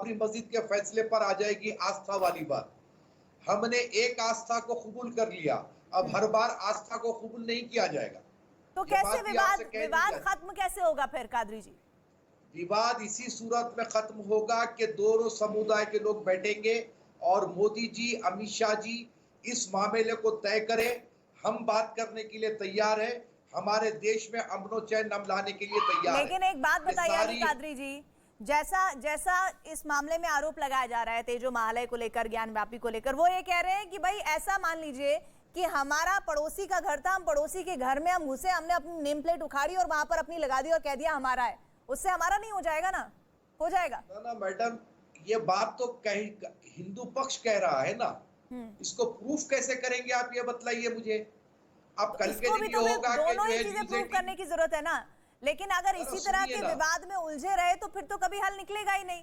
बाबरी मस्जिद के फैसले पर आ जाएगी आस्था वाली बात। हमने एक आस्था को कबूल कर लिया, अब हर बार आस्था को कबूल नहीं किया जाएगा। तो ये कैसे बात भी विवाद आपसे कह दी विवाद जाए। खत्म कैसे होगा फिर कादरी जी? विवाद इसी सूरत में खत्म होगा कि दोनों समुदाय के लोग बैठेंगे और मोदी जी, अमित शाह जी इस मामले को तय करें। हम बात करने के लिए तैयार है, हमारे देश में अमन और चैन हम लाने के लिए तैयार है। लेकिन एक बात ये बताइए अली सारी कादरी जी, जैसा जैसा इस मामले में आरोप लगाया जा रहा है तेजो महालय को लेकर, ज्ञान व्यापी को लेकर, वो ये कह रहे हैं कि भाई ऐसा मान लीजिए कि हमारा पड़ोसी का घर था, हम पड़ोसी के घर में हम घुसे, हमने अपनी नेम प्लेट उखाड़ी और वहां पर अपनी लगा दी और कह दिया हमारा है, उससे हमारा नहीं हो जाएगा ना? हो जाएगा ना मैडम, ये बात तो कहीं हिंदू पक्ष कह रहा है ना, इसको प्रूफ कैसे करेंगे आप, ये बतलाइए मुझे। अब तो कल के इसको भी दिन तो ये फिर होगा कि दोनों जो ही है चीजें न्यूज प्रूव करने 18। की जरूरत है ना। लेकिन अगर ना इसी तरह सुनिए के ना, विवाद में उलझे रहे तो फिर तो कभी हल निकलेगा ही नहीं।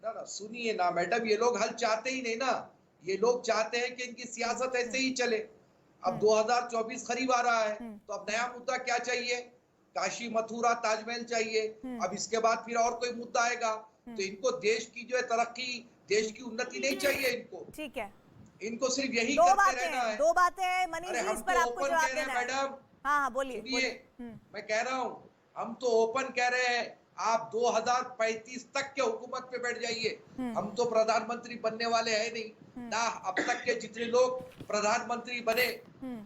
ना सुनिए ना मैडम, ये लोग हल चाहते ही नहीं ना। ये लोग चाहते हैं कि इनकी सियासत ऐसे ही चले। अब 2024 करीब आ रहा है, तो अब नया मुद्दा क्या चाहिए? काशी मथुरा ताजमहल चाहिए। अब इसके बाद फिर और कोई मुद्दा आएगा, तो इनको देश की जो है तरक्की, देश की उन्नति नहीं चाहिए इनको। ठीक है, इनको सिर्फ यही दो करते बातें रहना हैं, है। दो बातें हैं मनीष अरे जी, हम इस तो पर आपको ओपन जवाब कह रहे हैं देना है। मैडम, हाँ हाँ, बोलिए सुनिए, बोलिए। मैं कह रहा हूं, हम तो ओपन कह रहे हैं, आप 2035 तक के हुकूमत पे बैठ जाइए। हम तो प्रधानमंत्री बनने वाले हैं नहीं ना। अब तक के जितने लोग प्रधानमंत्री बने,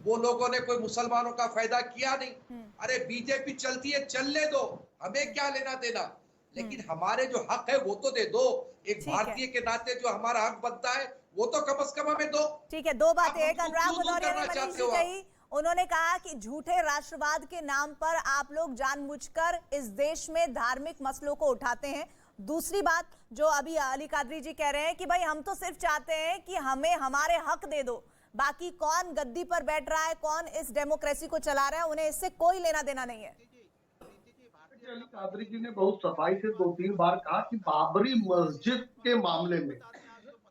वो लोगों ने कोई मुसलमानों का फायदा किया नहीं। अरे बीजेपी चलती है, चलने दो, हमें क्या लेना देना। लेकिन हमारे जो हक है वो तो दे दो। एक ठीक है, भारतीय के नाते जो हमारा हक बनता है वो तो कम से कम हमें दो। ठीक है, दो आप बातें। एक हमको अनुराग क्यों दूर भदौरिया ने करना मनीष चाहते जी हो आप? कही, उन्होंने कहा कि झूठे राष्ट्रवाद के नाम पर आप लोग जानबूझकर इस देश में धार्मिक मसलों को उठाते हैं। दूसरी बात जो अभी अली कादरी जी कह रहे हैं कि भाई हम तो सिर्फ चाहते हैं कि हमें हमारे हक दे दो, बाकी कौन गद्दी पर बैठ रहा है, कौन इस डेमोक्रेसी को चला रहा है, उन्हें इससे कोई लेना देना नहीं है। अली कादरी जी ने बहुत सफाई से 2-3 बार कहा कि बाबरी मस्जिद के मामले में,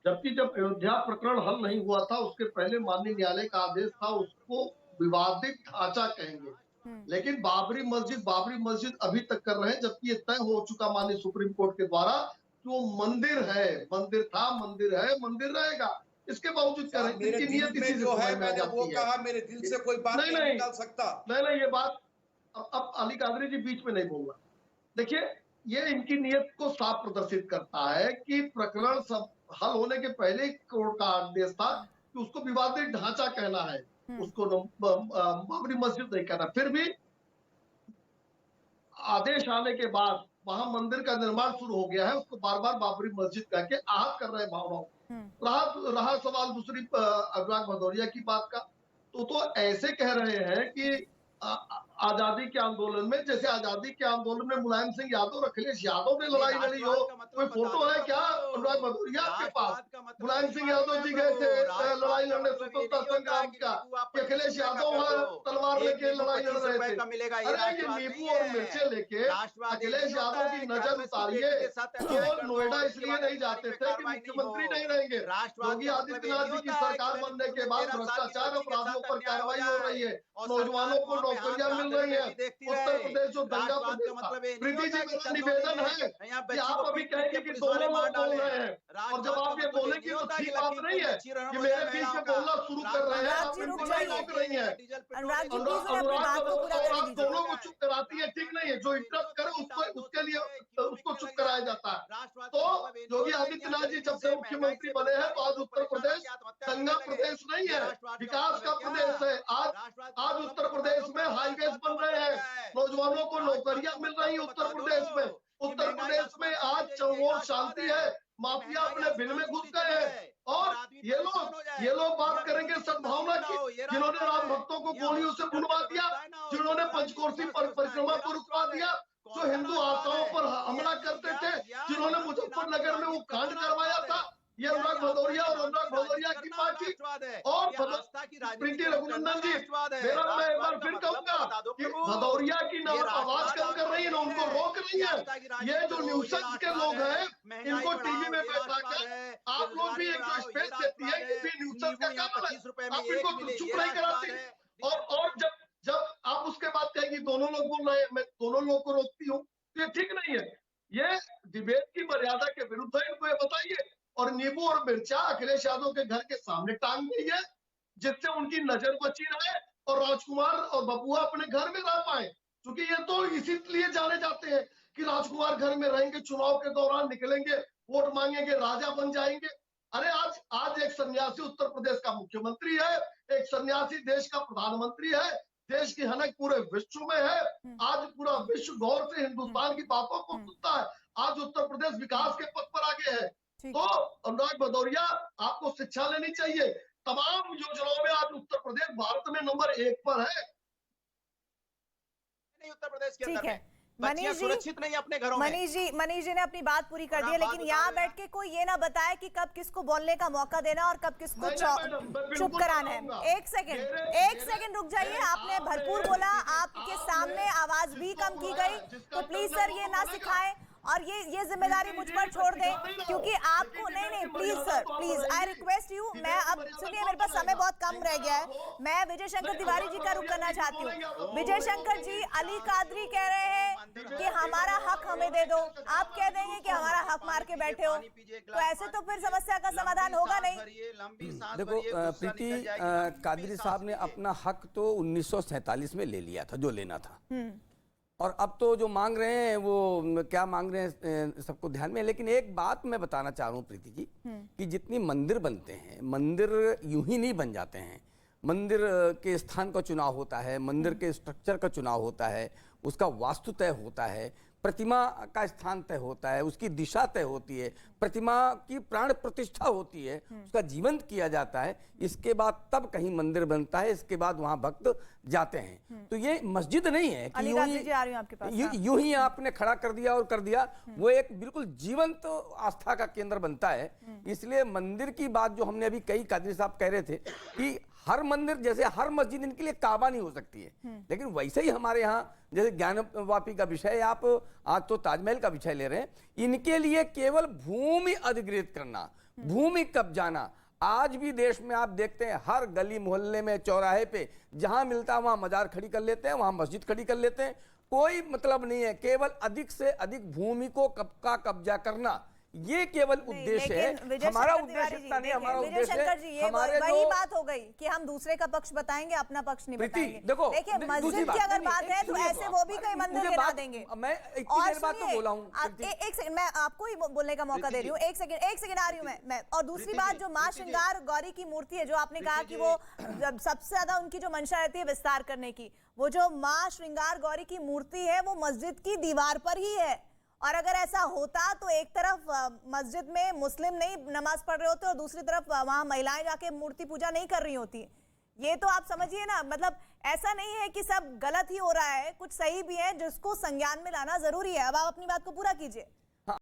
जबकि जब अयोध्या प्रकरण हल नहीं हुआ था उसके पहले माननीय न्यायालय का आदेश था उसको विवादित ढांचा कहेंगे, लेकिन बाबरी मस्जिद अभी तक कर रहे हैं, जबकि ये तय हो चुका माननीय सुप्रीम कोर्ट के द्वारा कि वो मंदिर है, मंदिर था, मंदिर है, मंदिर रहेगा। इसके बावजूद कर रहे हैं, मेरे इनकी दिल नियत में इसी से जो समझ है में आ मैंने वो जाती है। कहा, मेरे दिल से कोई बात नहीं नहीं नहीं निकाल सकता। नहीं नहीं, ये बात अब अली कादरी जी बीच में नहीं बोलना। देखिए, ये इनकी नीयत को साफ प्रदर्शित करता है कि प्रकरण सब हल होने के पहले ही कोर्ट का आदेश था कि उसको विवादित ढांचा कहना है, उसको बाबरी मस्जिद नहीं कहना। फिर भी आदेश आने के बाद वहां मंदिर का निर्माण शुरू हो गया है, उसको बार बार बाबरी मस्जिद कह के आहत कर रहे हैं भावनाओं। रहा सवाल दूसरी अनुराग भदौरिया की बात का, तो ऐसे कह रहे हैं कि आजादी के आंदोलन में, जैसे आजादी के आंदोलन में मुलायम सिंह यादव और अखिलेश यादव ने लड़ाई लड़ी हो। कोई फोटो है क्या अनुराग भदौरिया आपके पास? मुलायम सिंह यादव जी गए थे लड़ाई लड़ने स्वतंत्रता संग्राम का, कि अखिलेश यादव वहां तलवार लेके लड़ाई लड़ रहे थे? अरे ये नींबू और मिर्चे लेके अखिलेश यादव की नजर उतारिए। वो नोएडा इसलिए नहीं जाते थे कि मुख्यमंत्री नहीं रहेंगे। योगी आदित्यनाथ जी की सरकार बनने के बाद भ्रष्टाचार अपराधियों पर कार्रवाई हो रही है, नौजवानों को नौकरियां मिल रही हैं। उत्तर प्रदेश जो दंगा प्रदेश था, प्रीति जी मेरा निवेदन है कि आप अभी कहेंगे कि दोनों लोग बोल रहे हैं, और जब आप ये बोलेंगे तो ठीक बात नहीं है कि मेरे बीच में बोलना शुरू कर रहे हैं, अनुराग आप जी रुक इनको नहीं जाइए, रोक रही हैं। अनुराग जी प्लीज अपनी अनुराग बात को पूरा और करने आप दीजिए। दोनों को चुप कराती है, ठीक नहीं है। जो इंटरप्ट करे उसके लिए उसको चुप कराया जाता है। तो योगी आदित्यनाथ जी जब से मुख्यमंत्री बने हैं तो आज उत्तर प्रदेश दंगा प्रदेश नहीं है, विकास का प्रदेश है। आज उत्तर प्रदेश में हाईवेज बन रहे हैं, नौजवानों को नौकरियां मिल रही है उत्तर प्रदेश में। उत्तर प्रदेश में आज चौमोर शांति है, माफिया अपने बिल में घुस गए हैं। और ये लोग बात करेंगे सद्भावना की, जिन्होंने राम भक्तों को गोलियों से भुनवा दिया, जिन्होंने पंचकोसी परिक्रमा को रुकवा दिया, जो हिंदू आस्थाओं पर हमला करते थे, जिन्होंने मुजफ्फरनगर में वो कांड करवाया था, ये अनुराग भदौरिया और अनुराग भदौरिया की पार्टी। और प्रीति रघुनंदन जी, मेरा मैं एक बार फिर कहूंगा कि भदौरिया की ना आवाज कम कर रही है ना उनको रोक रही है। ये जो न्यूसेंस के लोग हैं, इनको टीवी में बैठा कर आप लोग भी एक जो स्पेस देती है, ये भी न्यूसेंस का काम है, आप इनको चुप नहीं कराती। और जब जब आप उसके बाद कहेंगी दोनों लोग बोल रहे हैं, मैं दोनों लोग को रोकती हूँ, तो ये ठीक नहीं है। ये डिबेट की मर्यादा के विरुद्ध है, इनको ये बताइए। और नींबू और मिर्चा अखिलेश यादव के घर के सामने टांग दी है, जिससे उनकी नजर बची रहे और राजकुमार और बबुआ अपने घर में रह पाए। क्योंकि ये तो इसीलिए जाने जाते हैं कि राजकुमार घर में रहेंगे, चुनाव के दौरान निकलेंगे, वोट मांगेंगे, राजा बन जाएंगे। अरे आज एक सन्यासी उत्तर प्रदेश का मुख्यमंत्री है, एक सन्यासी देश का प्रधानमंत्री है, देश की हनक पूरे विश्व में है। आज पूरा विश्व गौर से हिंदुस्तान की बातों को सुनता है। आज उत्तर प्रदेश विकास के पथ पर आगे है। तो अनुराग भदौरिया, आपको शिक्षा लेनी चाहिए। तमाम योजनाओं में आज उत्तर प्रदेश भारत में नंबर 1 पर है। नहीं, उत्तर प्रदेश के ठीक अंदर है में बच्चियां सुरक्षित नहीं अपने घरों में। मनीष जी ने अपनी बात पूरी कर दी है, लेकिन यहाँ बैठ के कोई ये ना बताए कि कब किसको बोलने का मौका देना और कब किसको चुप कराना है। एक सेकंड रुक जाइए। आपने भरपूर बोला, आपके सामने आवाज भी कम की गई, तो प्लीज सर ये ना सिखाएं और ये जिम्मेदारी मुझ पर छोड़ दें, क्योंकि आपको नहीं please sir, please I request you. मैं अब सुनिए, मेरे पास समय बहुत कम रह गया है। मैं विजय शंकर तिवारी जी का रुख करना चाहती हूँ। विजय शंकर जी, अली कादरी कह रहे हैं कि हमारा हक हमें दे दो, आप कह देंगे कि हमारा हक मार के बैठे हो, तो ऐसे तो फिर समस्या का समाधान होगा नहीं। देखो प्रीति, कादरी साहब ने अपना हक तो 1947 में ले लिया था, जो लेना था, और अब तो जो मांग रहे हैं वो क्या मांग रहे हैं सबको ध्यान में। लेकिन एक बात मैं बताना चाह रहा हूँ प्रीति जी, कि जितनी मंदिर बनते हैं, मंदिर यूं ही नहीं बन जाते हैं। मंदिर के स्थान का चुनाव होता है, मंदिर के स्ट्रक्चर का चुनाव होता है, उसका वास्तु तय होता है, प्रतिमा का स्थान तय होता है, उसकी दिशा तय होती है, प्रतिमा की प्राण प्रतिष्ठा होती है, उसका जीवंत किया जाता है। इसके बाद तब कहीं मंदिर बनता है, इसके बाद वहां भक्त जाते हैं। तो ये मस्जिद नहीं है कि यूं ही आपने खड़ा कर दिया और कर दिया। वो एक बिल्कुल जीवंत आस्था का केंद्र बनता है। इसलिए मंदिर की बात जो हमने अभी कई, कादरी साहब कह रहे थे कि हर मंदिर, जैसे हर मस्जिद इनके लिए काबा नहीं हो सकती है, लेकिन वैसे ही हमारे यहाँ जैसे ज्ञानवापी का विषय, आप आज तो ताजमहल का विषय ले रहे हैं, इनके लिए केवल भूमि अधिग्रहित करना, भूमि कब्जाना। आज भी देश में आप देखते हैं, हर गली मोहल्ले में, चौराहे पे जहां मिलता है वहां मजार खड़ी कर लेते हैं, वहां मस्जिद खड़ी कर लेते हैं। कोई मतलब नहीं है, केवल अधिक से अधिक भूमि को कब्जा करना, ये केवल उद्देश्य है। हमारा उद्देश्य इतना नहीं, हमारा उद्देश्य है हमारे वही बात हो गई कि हम दूसरे का पक्ष बताएंगे, अपना पक्ष नहीं बताएंगे। देखो, देखिए मस्जिद की अगर बात है तो ऐसे वो भी कई मंदिर गिरा देंगे। मैं इतनी देर बात तो बोला हूँ। एक सेकंड, मैं आपको ही बोलने का मौका दे रही हूँ। एक सेकंड आ रही हूँ मैं। और दूसरी बात, जो माँ श्रृंगार गौरी की मूर्ति है, जो आपने कहा कि वो सबसे ज्यादा उनकी जो मंशा रहती है विस्तार करने की, वो जो माँ श्रृंगार गौरी की मूर्ति है वो मस्जिद की दीवार पर ही है। और अगर ऐसा होता तो एक तरफ मस्जिद में मुस्लिम नहीं नमाज पढ़ रहे होते और दूसरी तरफ वहां महिलाएं जाके मूर्ति पूजा नहीं कर रही होती। ये तो आप समझिए ना, मतलब ऐसा नहीं है कि सब गलत ही हो रहा है, कुछ सही भी है जिसको संज्ञान में लाना जरूरी है। अब आप अपनी बात को पूरा कीजिए।